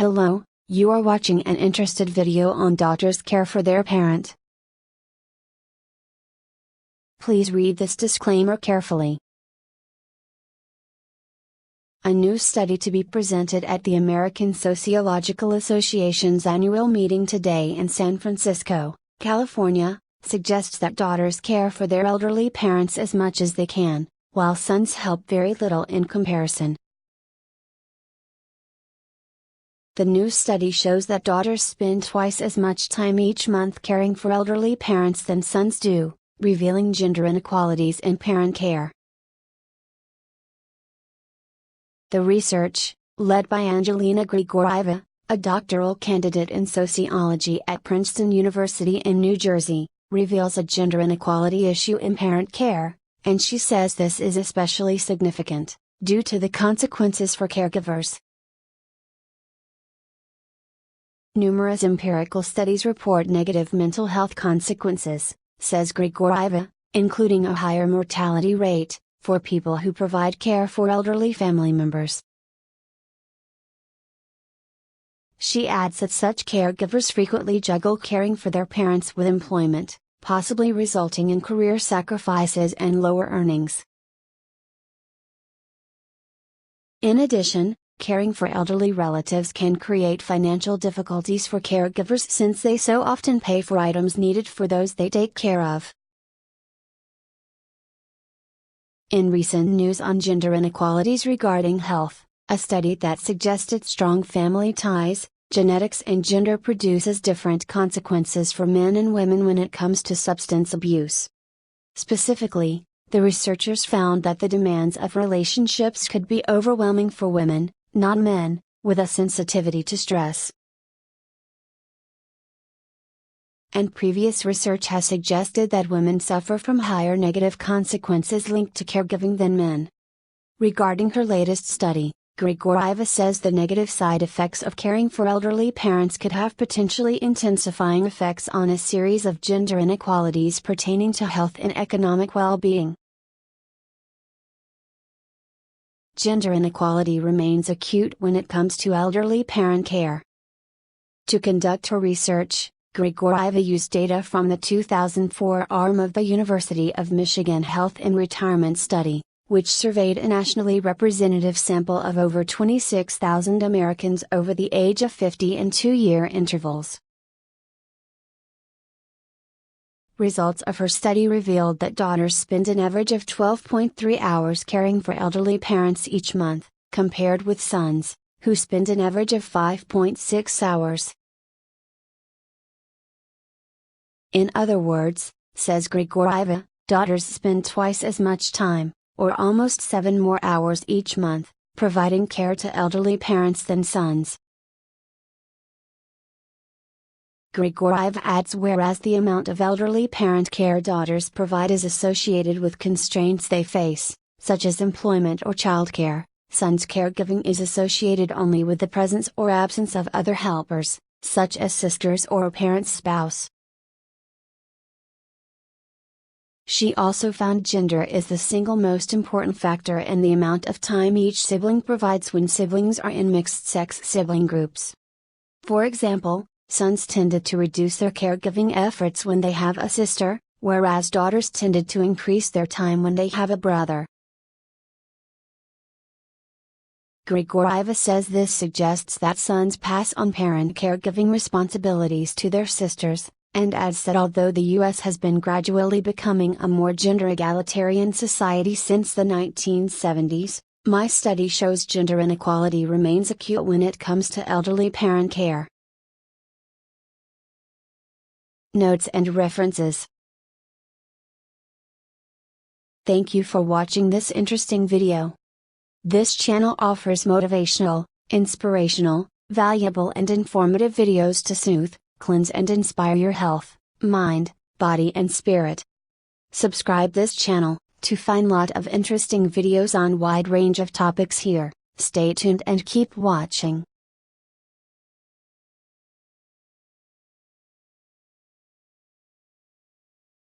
Hello, you are watching an interested video on daughters' care for their parent. Please read this disclaimer carefully. A new study to be presented at the American Sociological Association's annual meeting today in San Francisco, California, suggests that daughters care for their elderly parents as much as they can, while sons help very little in comparison. The new study shows that daughters spend twice as much time each month caring for elderly parents than sons do, revealing gender inequalities in parent care. The research, led by Angelina Grigorieva, a doctoral candidate in sociology at Princeton University in New Jersey, reveals a gender inequality issue in parent care, and she says this is especially significant, due to the consequences for caregivers. Numerous empirical studies report negative mental health consequences, says Grigorieva, including a higher mortality rate for people who provide care for elderly family members. She adds that such caregivers frequently juggle caring for their parents with employment, possibly resulting in career sacrifices and lower earnings. In addition, caring for elderly relatives can create financial difficulties for caregivers since they so often pay for items needed for those they take care of. In recent news on gender inequalities regarding health, a study that suggested strong family ties, genetics and gender produces different consequences for men and women when it comes to substance abuse. Specifically, the researchers found that the demands of relationships could be overwhelming for women, not men, with a sensitivity to stress. And previous research has suggested that women suffer from higher negative consequences linked to caregiving than men. Regarding her latest study, Grigorieva says the negative side effects of caring for elderly parents could have potentially intensifying effects on a series of gender inequalities pertaining to health and economic well-being. Gender inequality remains acute when it comes to elderly parent care. To conduct her research, Grigorieva used data from the 2004 arm of the University of Michigan Health and Retirement Study, which surveyed a nationally representative sample of over 26,000 Americans over the age of 50 in 2-year intervals. Results of her study revealed that daughters spend an average of 12.3 hours caring for elderly parents each month, compared with sons, who spend an average of 5.6 hours. In other words, says Grigorieva, daughters spend twice as much time, or almost 7 more hours each month, providing care to elderly parents than sons. Grigorieva adds whereas the amount of elderly parent care daughters provide is associated with constraints they face, such as employment or childcare, sons' caregiving is associated only with the presence or absence of other helpers, such as sisters or a parent's spouse. She also found gender is the single most important factor in the amount of time each sibling provides when siblings are in mixed-sex sibling groups. For example, sons tended to reduce their caregiving efforts when they have a sister, whereas daughters tended to increase their time when they have a brother. Grigorieva says this suggests that sons pass on parent caregiving responsibilities to their sisters, and adds that although the U.S. has been gradually becoming a more gender egalitarian society since the 1970s, my study shows gender inequality remains acute when it comes to elderly parent care. Notes and references. Thank you for watching this interesting video. This channel offers motivational, inspirational, valuable and informative videos to soothe, cleanse and inspire your health, mind, body and spirit. Subscribe this channel to find lot of interesting videos on wide range of topics here. Stay tuned and keep watching.